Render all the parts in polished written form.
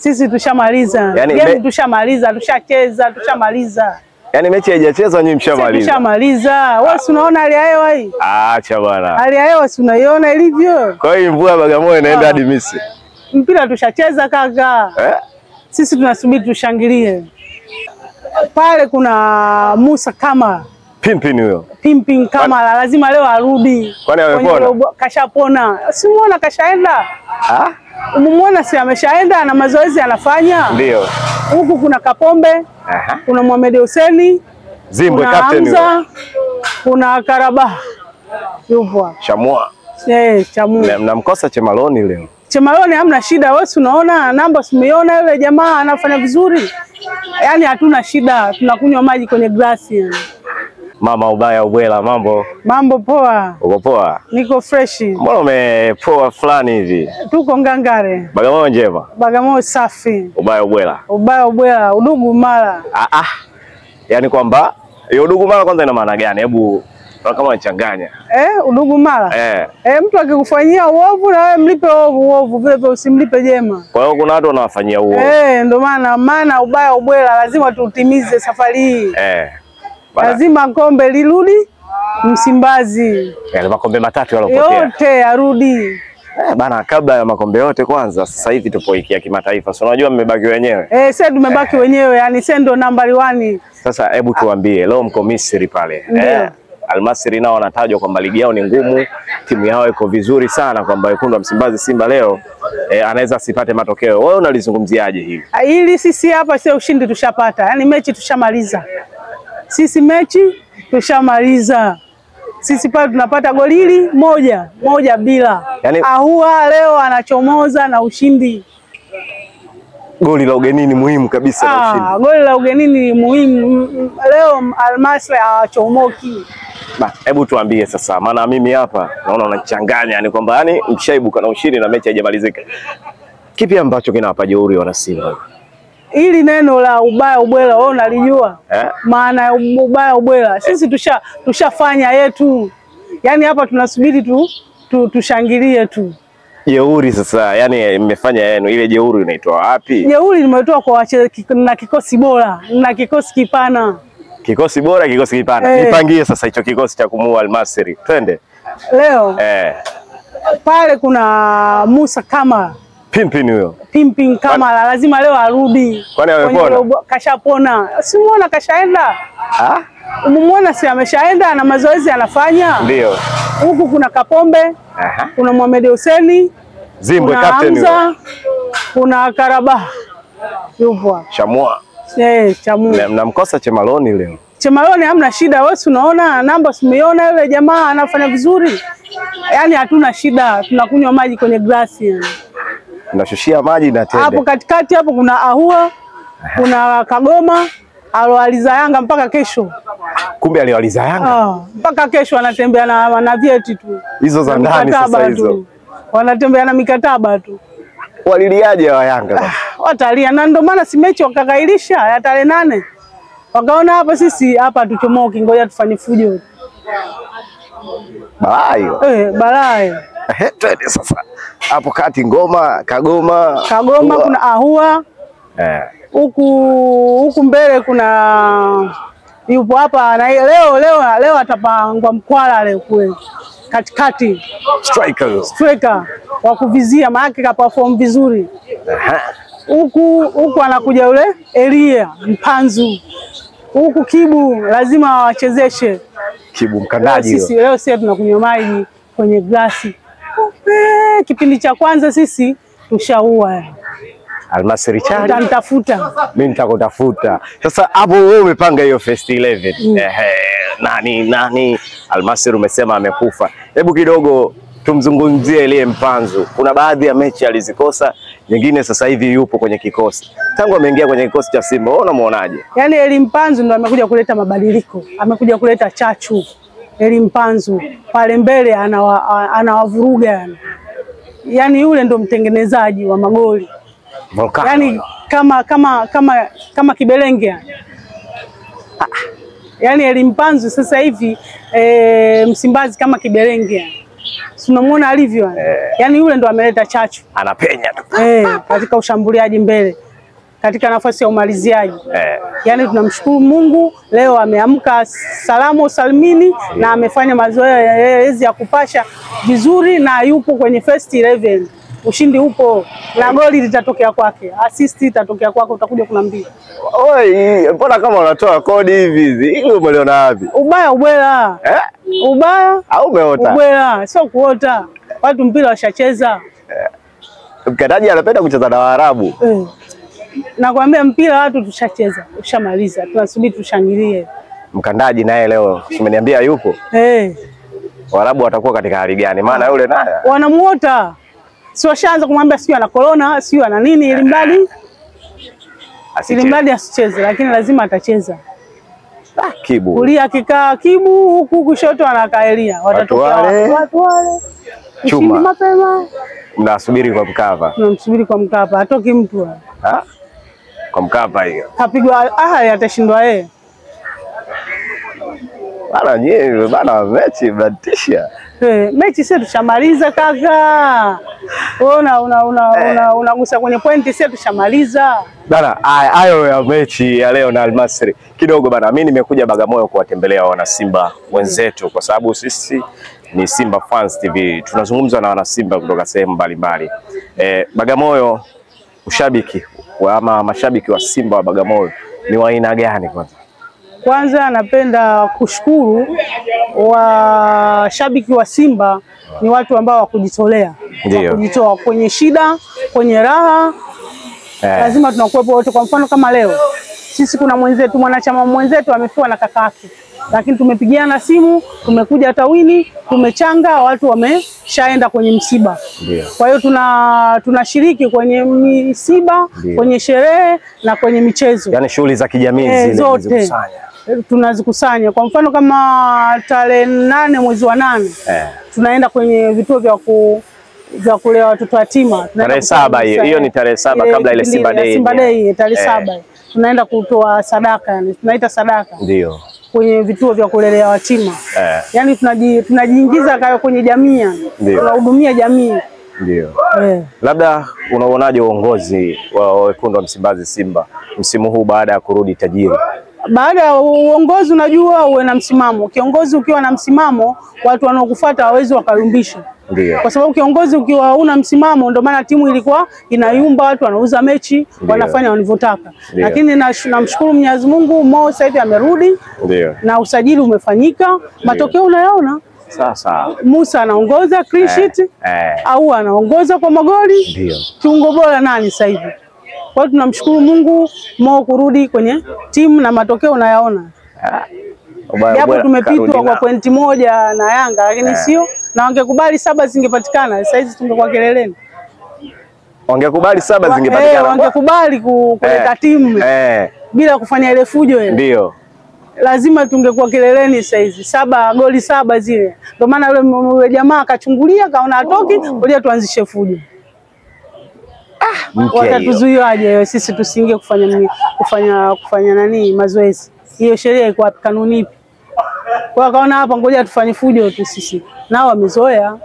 Sisi tushamaliza. Game tushamaliza, tushacheza, tushamaliza. Yaani mechi haijachezwa nyinyi mshamaliza. Tushamaliza. Wewe unaona hali ya hewa hii? Acha bwana. Hali ya hewa si unaiona ilivyo? Kwa hiyo mvua Bagamoyo inaenda hadi Misri. Mpira tushacheza kaka. Sisi tunasubiri tushangilie. Pale kuna Musa Kamara. Pimpin huyo. Pimpin Kamara lazima leo arudi. Kwani amepona? Kashapona. Simuona kashaenda. Umuona si ameshaenda na mazoezi anafanya? Ndio. Huku kuna Kapombe, kuna Mohamed Hussein, Zimbwe captain huyo. Kuna Karabah. Yupo. Chamua. Chamua. Mnamkosa Chemaloni leo. Chemaloni hamna shida, wewe unaona namba umeona yule jamaa anafanya vizuri. Yaani hatuna shida, tunakunywa maji kwenye glasi. Mama Ubaya Ubwela, mambo? Mambo poa. Uko poa? Niko fresh. Mbona umepoa fulani hivi? Tuko ngangare. Bagamoyo njema? Bagamoyo safi. Ubaya Ubwela? Ubaya Ubwela, udugu mara. Yaani kwamba hiyo udugu mara kwanza ina maana gani? Hebu kama unachanganya. Udugu mara. Mtu akikufanyia uovu na wewe mlipe uovu, vile vile usimlipe jema. Kwa hiyo kuna watu wanawafanyia uovu. Ndio maana Ubaya Ubwela lazima tutimize safari hii. Lazima kombe lirudi Msimbazi. Yale makombe matatu yalopotea. Yote yarudi. Bana, kabla ya makombe yote kwanza sasa hivi tupo wiki ya kimataifa. So unajua mmebaki wenyewe. Sasa tumebaki wenyewe, yani sasa ndo nambari 1. Sasa hebu tuambie leo mko Misri pale. Al-Masry nao wanatajwa kwamba ligi yao ni ngumu, timu yao iko vizuri sana, kwamba wekundu wa Msimbazi Simba leo anaweza asipate matokeo. Wewe unalizungumziaje hili? Hili sisi hapa sio ushindi tushapata. Yaani mechi tushamaliza. Sisi mechi tushamaliza. Sisi pale tunapata goli hili moja bila. Yani, Ahua leo anachomoza na ushindi. Goli la ugenini muhimu kabisa na ushindi. Goli la ugenini muhimu. Leo Al-Masry hawachomoki. Hebu tuambie sasa, maana mimi hapa naona unachanganya, yani kwamba yani mshaibuka na ushindi na mechi haijamalizika. Kipi ambacho kinawapa jeuri wana Simba? Hili neno la Ubaya Ubwela wewe unalijua? Maana ya Ubaya Ubwela. Sisi tushafanya yetu. Yaani hapa tunasubiri tushangilie tu. Jeuri sasa, yani mmefanya yenu, ile jeuri inaitoa wapi? Jeuri nimetoa kwa wachezaji na kikosi bora na kikosi kipana. Kikosi bora, kikosi kipana. Nipangie sasa hicho kikosi cha kumuua Al-Masry. Twende. Leo. Pale kuna Musa Kamara. Pimpin huyo. Pimpin Kamara lazima leo arudi. Kwani amepona? Kashapona. Simuona kashaenda. Umuona si ameshaenda na mazoezi anafanya? Ndio. Huku kuna Kapombe, kuna Mohamed Hussein, Zimbwe captain huyo. Kuna Karabah. Yupo. Chamua. Chamua. Mnamkosa Chemaloni leo. Chemaloni hamna shida, wewe unaona namba umeona yule jamaa anafanya vizuri. Yaani hatuna shida, tunakunywa maji kwenye glasi. Tunashushia maji na tende. Hapo katikati hapo kuna Ahua, kuna Kagoma, aloaliza Yanga mpaka kesho. Kumbe aliwaliza Yanga? Mpaka kesho anatembea na vyeti tu. Hizo za ndani sasa hizo. Wanatembea na mikataba tu. Waliliaje wa Yanga? Watalia, na ndio maana si mechi wakakailisha ya tarehe 8. Wakaona hapa sisi hapa tuchomoki, ngoja tufanye fujo. Balaa hiyo. Balaa. Twende sasa. Hapo kati Kagoma kuna Ahua. Huku mbele kuna yupo hapa na leo atapangwa mkwala leo kule. Katikati striker wa kuvizia, maana ka perform vizuri. Huku anakuja yule Elia Mpanzu. Huku Kibu lazima wachezeshe. Kibu mkandaji. Leo sisi tunakunywa maji kwenye glasi. Kipindi cha kwanza sisi tushaua. Al-Masry chali. Utanitafuta. Mimi nitakutafuta. Sasa hapo wewe umepanga hiyo first 11. Nani Al-Masry umesema amekufa. Hebu kidogo tumzungumzie ile Mpanzu. Kuna baadhi ya mechi alizikosa, nyingine sasa hivi yupo kwenye kikosi. Tangu ameingia kwenye kikosi cha Simba, wewe unamuonaje? Yaani Eli Mpanzu ndo amekuja kuleta mabadiliko. Amekuja kuleta chachu. Eli Mpanzu pale mbele anawavuruga. Yaani yule ndo mtengenezaji wa magoli. Yaani kama Kibelenge. Yaani Eli Mpanzu sasa hivi Msimbazi kama Kibelenge. Tunamuona alivyo. Yaani yule ndo ameleta chachu. Anapenya tu. Katika ushambuliaji mbele. Katika nafasi ya umaliziaji. Yaani tunamshukuru Mungu leo ameamka salama salimini na amefanya mazoezi ya kupasha vizuri na yupo kwenye first 11. Ushindi upo na goli litatokea kwake. Assist itatokea kwake, utakuja kunambia. Oi, mbona kama unatoa kodi hivi? Hili umeliona wapi? Ubaya ubwela. Ubaya au umeota? Ubwela, sio kuota. Watu mpira washacheza. Mkandaji anapenda kucheza na Waarabu. Nakwambia mpira watu tushacheza, ushamaliza. Tunasubiri tushangilie. Mkandaji naye leo umeniambia yupo? Waarabu watakuwa katika hali gani? Maana yule naye wanamuota. Si washaanza kumwambia sio ana corona, sio ana nini, ili mradi asicheze, lakini lazima atacheza. Kibu. Kulia kikaa Kibu, huku kushoto anakaelia. Watatoka watu wale. Chuma mapema. Mnasubiri kwa Mkapa. Tunamsubiri kwa Mkapa, hatoki mtu. Kwa Mkapa hiyo. Kapigwa atashindwa yeye. Bana nyewe bana mechi mnatisha. Mechi sisi tushamaliza kaka. Unagusa kwenye pointi, sisi tushamaliza. Bana hayo ya mechi ya leo na Almasri. Kidogo bana, mimi nimekuja Bagamoyo kuwatembelea wana Simba wenzetu kwa sababu sisi ni Simba Fans TV. Tunazungumza na wana Simba kutoka sehemu mbalimbali. Bagamoyo, ushabiki ama mashabiki wa Simba wa Bagamoyo ni wa aina gani kwanza? Kwanza napenda kushukuru washabiki wa Simba ni watu ambao wakujitolea. Kujitoa kwenye shida, kwenye raha. Lazima tunakuwepo wote. Kwa mfano kama leo sisi kuna mwenzetu, mwanachama mwenzetu amefiwa na kakake. Lakini tumepigiana simu, tumekuja tawini, tumechanga, watu wameshaenda kwenye msiba. Kwa hiyo tunashiriki kwenye misiba, kwenye sherehe na kwenye michezo. Yaani shughuli za kijamii zote tunazikusanya. Kwa mfano kama tarehe 8 mwezi wa 8 tunaenda kwenye vituo vya kulea watoto yatima. Tarehe 7 hiyo ni tarehe 7 kabla ile Simba Day. Simba Day tarehe 7. Tunaenda kutoa sadaka, yani tunaita sadaka. Ndio. Kwenye vituo vya kulelea yatima. Yaani tunajiingiza kwenye jamii, tunahudumia jamii. Ndio. Labda unaonaje uongozi wa wekundu wa Msimbazi Simba msimu huu baada ya kurudi tajiri? Baada ya uongozi unajua uwe na msimamo. Kiongozi ukiwa na msimamo, watu wanaokufuata hawezi wakayumbisha. Kwa sababu kiongozi ukiwa una msimamo, ndio maana timu ilikuwa inayumba, watu wanauza mechi, wanafanya wanavyotaka. Lakini namshukuru Mwenyezi Mungu, Mo sasa hivi amerudi. Na usajili umefanyika, matokeo unayaona. Sasa Musa anaongoza clean sheet, au anaongoza kwa magoli. Kiungo bora nani sasa hivi? Kwa hiyo tunamshukuru Mungu, Mo kurudi kwenye timu na matokeo unayaona. Japo tumepitwa kwa pointi 1 na Yanga, lakini sio, na wangekubali 7 zingepatikana. Sasa hizi tungekuwa keleleni. Wangekubali 7 zingepatikana. Wangekubali kuleta timu bila kufanya ile fujo. Ndio. Lazima tungekuwa keleleni sasa hizi. 7 goli 7 zile. Ndio maana yule jamaa akachungulia kaona atoki, ngoja tuanzishe fujo. Watatuzuiaje sisi tusiingie kufanya nani mazoezi? Hiyo sheria iko wapi? Kanuni ipi? Kwa kaona hapa ngoja tufanye fujo tu sisi. Nao wamezoea.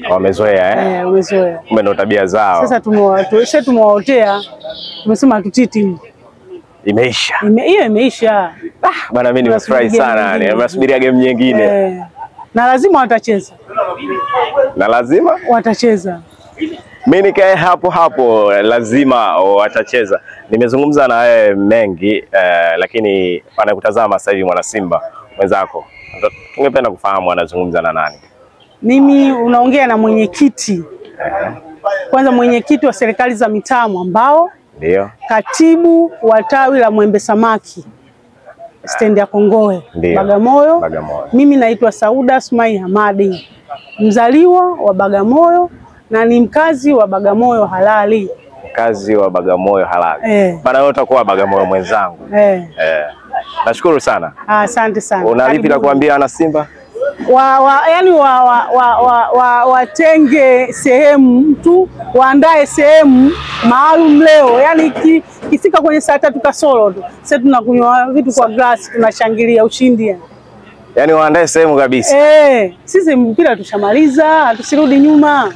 Wamezoea wamezoea. Kumbe ndo tabia zao. Sasa tumewaotea. Tumesema hatutiti. Imeisha. Hiyo imeisha. Bana mimi nimefurahi sana. Nimasubiria game nyingine. Na lazima watacheza. Na lazima watacheza. Mimi nikae hapo lazima watacheza. Nimezungumza na wewe mengi lakini anakutazama sasa hivi mwana Simba mwenzako. Tungependa kufahamu anazungumza na nani? Mimi unaongea na mwenyekiti. Kwanza mwenyekiti wa serikali za mitaa ambao ndio katibu wa tawi la Mwembe Samaki stendi ya Kongowe Bagamoyo. Mimi naitwa Sauda Sumai Hamadi, mzaliwa wa Bagamoyo na ni mkazi wa Bagamoyo halali. Mkazi wa Bagamoyo halali. Bana wewe utakuwa Bagamoyo mwenzangu. Nashukuru sana. Asante sana. Una lipi la kuambia wana Simba? Yani watenge sehemu mtu, waandae sehemu maalum leo. Yani kifika kwenye saa 3 kasoro tu. Sasa tunakunywa vitu kwa glasi, tunashangilia ushindi. Yaani waandae sehemu kabisa. Sisi mpira tushamaliza, tusirudi nyuma.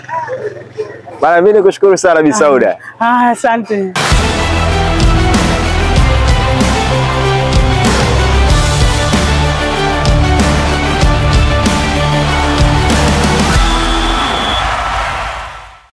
Bana, mimi nikushukuru sana Bi Sauda. Asante.